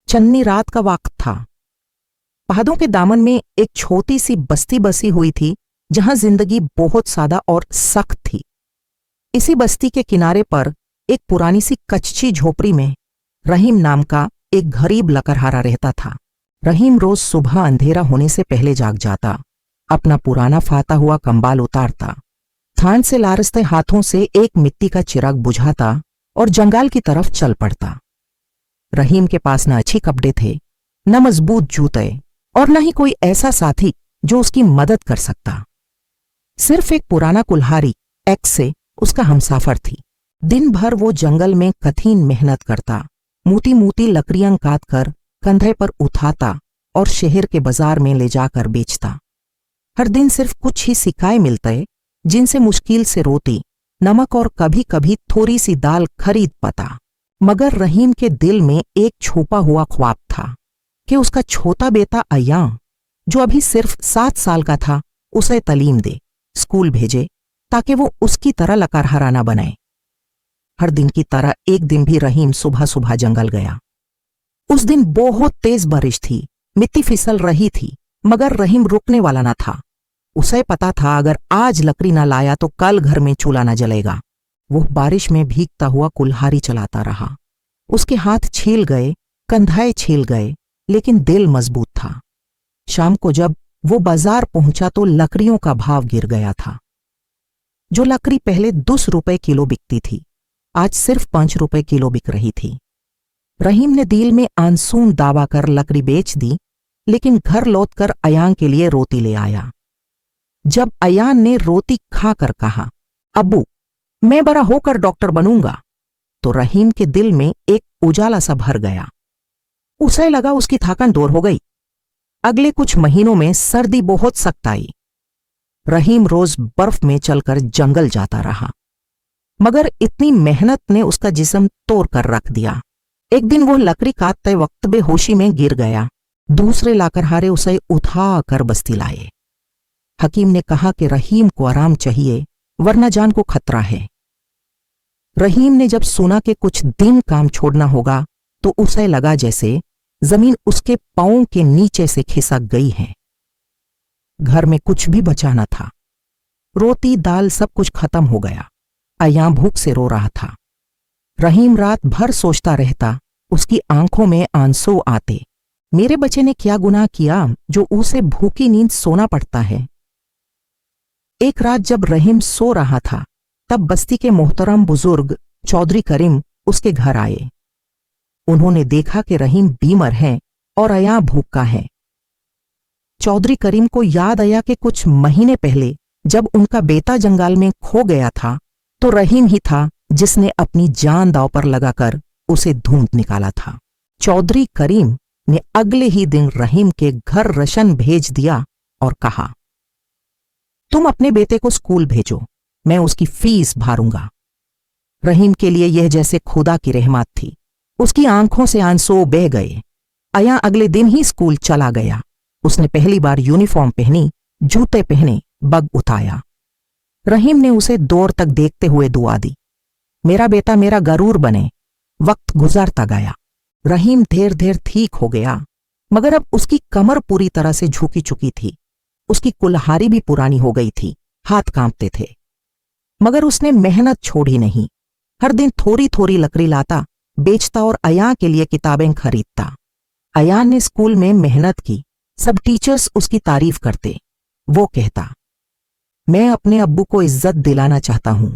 चन्नी रात का वक्त था। पहाड़ों के दामन में एक छोटी सी बस्ती बसी हुई थी जहां जिंदगी बहुत सादा और सख्त थी। इसी बस्ती के किनारे पर एक पुरानी सी कच्ची झोपड़ी में रहीम नाम का एक गरीब लकड़हारा रहता था। रहीम रोज सुबह अंधेरा होने से पहले जाग जाता, अपना पुराना फाता हुआ कंबाल उतारता, थान से लारसते हाथों से एक मिट्टी का चिराग बुझाता और जंगल की तरफ चल पड़ता। रहीम के पास न अच्छे कपड़े थे, न मजबूत जूते और न ही कोई ऐसा साथी जो उसकी मदद कर सकता। सिर्फ एक पुराना कुल्हाड़ी एक्स से उसका हमसाफर थी। दिन भर वो जंगल में कठिन मेहनत करता, मोटी मोटी लकड़ियां काट कर कंधे पर उठाता और शहर के बाजार में ले जाकर बेचता। हर दिन सिर्फ कुछ ही सिक्के मिलते जिनसे मुश्किल से रोटी, नमक और कभी कभी थोड़ी सी दाल खरीद पाता। मगर रहीम के दिल में एक छुपा हुआ ख्वाब था कि उसका छोटा बेटा अयान, जो अभी सिर्फ 7 साल का था, उसे तालीम दे, स्कूल भेजे ताकि वो उसकी तरह लकड़हारा न बने। हर दिन की तरह एक दिन भी रहीम सुबह सुबह जंगल गया। उस दिन बहुत तेज बारिश थी, मिट्टी फिसल रही थी, मगर रहीम रुकने वाला न था। उसे पता था अगर आज लकड़ी न लाया तो कल घर में चूल्हा न जलेगा। वो बारिश में भीगता हुआ कुल्हाड़ी चलाता रहा। उसके हाथ छील गए, कंधे छील गए, लेकिन दिल मजबूत था। शाम को जब वो बाजार पहुंचा तो लकड़ियों का भाव गिर गया था। जो लकड़ी पहले 10 रुपए किलो बिकती थी, आज सिर्फ 5 रुपए किलो बिक रही थी। रहीम ने दिल में आंसून दावा कर लकड़ी बेच दी, लेकिन घर लौटकर अयान के लिए रोटी ले आया। जब अयान ने रोटी खाकर कहा, अब्बू मैं बड़ा होकर डॉक्टर बनूंगा, तो रहीम के दिल में एक उजाला सा भर गया। उसे लगा उसकी थकान दूर हो गई। अगले कुछ महीनों में सर्दी बहुत सख्त आई। रहीम रोज बर्फ में चलकर जंगल जाता रहा, मगर इतनी मेहनत ने उसका जिस्म तोड़ कर रख दिया। एक दिन वो लकड़ी काटते वक्त बेहोशी में गिर गया। दूसरे लकड़हारे उसे उठा कर बस्ती लाए। हकीम ने कहा कि रहीम को आराम चाहिए, वरना जान को खतरा है। रहीम ने जब सुना कि कुछ दिन काम छोड़ना होगा तो उसे लगा जैसे जमीन उसके पांवों के नीचे से खिसक गई है। घर में कुछ भी बचा न था। रोटी दाल सब कुछ खत्म हो गया। अयान भूख से रो रहा था। रहीम रात भर सोचता रहता, उसकी आंखों में आंसू आते। मेरे बच्चे ने क्या गुनाह किया जो उसे भूखी नींद सोना पड़ता है। एक रात जब रहीम सो रहा था, तब बस्ती के मोहतरम बुजुर्ग चौधरी करीम उसके घर आए। उन्होंने देखा कि रहीम बीमार है और अयान भूखा है। चौधरी करीम को याद आया कि कुछ महीने पहले जब उनका बेटा जंगल में खो गया था, तो रहीम ही था जिसने अपनी जान दांव पर लगाकर उसे ढूंढ निकाला था। चौधरी करीम ने अगले ही दिन रहीम के घर राशन भेज दिया और कहा, तुम अपने बेटे को स्कूल भेजो, मैं उसकी फीस भरूंगा। रहीम के लिए यह जैसे खुदा की रहमत थी। उसकी आंखों से आंसू बह गए। अयान अगले दिन ही स्कूल चला गया। उसने पहली बार यूनिफॉर्म पहनी, जूते पहने, बग उठाया। रहीम ने उसे दूर तक देखते हुए दुआ दी, मेरा बेटा मेरा गरूर बने। वक्त गुजरता गया। रहीम धीरे धीरे ठीक हो गया, मगर अब उसकी कमर पूरी तरह से झुकी चुकी थी। उसकी कुल्हाड़ी भी पुरानी हो गई थी, हाथ कांपते थे। मगर उसने मेहनत छोड़ी नहीं। हर दिन थोड़ी थोड़ी लकड़ी लाता, बेचता और अयान के लिए किताबें खरीदता। अयान ने स्कूल में मेहनत की, सब टीचर्स उसकी तारीफ करते। वो कहता, मैं अपने अब्बू को इज्जत दिलाना चाहता हूं।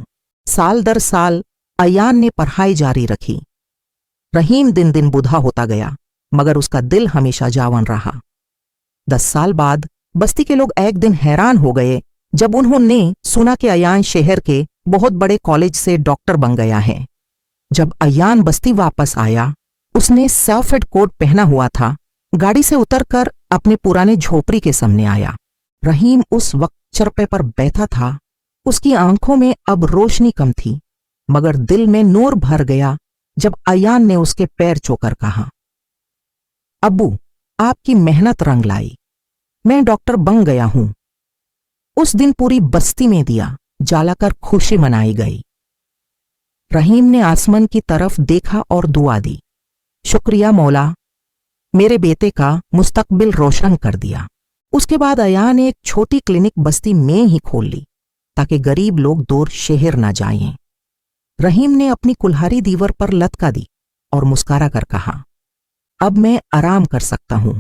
साल दर साल अयान ने पढ़ाई जारी रखी। रहीम दिन दिन बूढ़ा होता गया, मगर उसका दिल हमेशा जवान रहा। 10 साल बाद बस्ती के लोग एक दिन हैरान हो गए जब उन्होंने सुना कि अयान शहर के बहुत बड़े कॉलेज से डॉक्टर बन गया है। जब अयान बस्ती वापस आया, उसने सफेद कोट पहना हुआ था। गाड़ी से उतरकर अपने पुराने झोपड़ी के सामने आया। रहीम उस वक्त चरपे पर बैठा था। उसकी आंखों में अब रोशनी कम थी, मगर दिल में नूर भर गया जब अयान ने उसके पैर छूकर कहा, अब्बू आपकी मेहनत रंग लाई, मैं डॉक्टर बन गया हूं। उस दिन पूरी बस्ती में दिया जलाकर खुशी मनाई गई। रहीम ने आसमान की तरफ देखा और दुआ दी, शुक्रिया मौला, मेरे बेटे का मुस्तकबिल रोशन कर दिया। उसके बाद अया ने एक छोटी क्लिनिक बस्ती में ही खोल ली ताकि गरीब लोग दूर शहर ना जाएं। रहीम ने अपनी कुल्हाड़ी दीवार पर लटका दी और मुस्कुरा कर कहा, अब मैं आराम कर सकता हूं।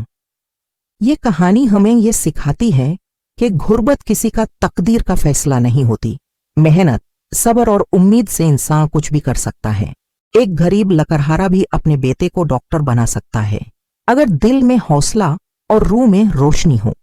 ये कहानी हमें ये सिखाती है कि गुर्बत किसी का तकदीर का फैसला नहीं होती। मेहनत, सब्र और उम्मीद से इंसान कुछ भी कर सकता है। एक गरीब लकड़हारा भी अपने बेटे को डॉक्टर बना सकता है अगर दिल में हौसला और रूह में रोशनी हो।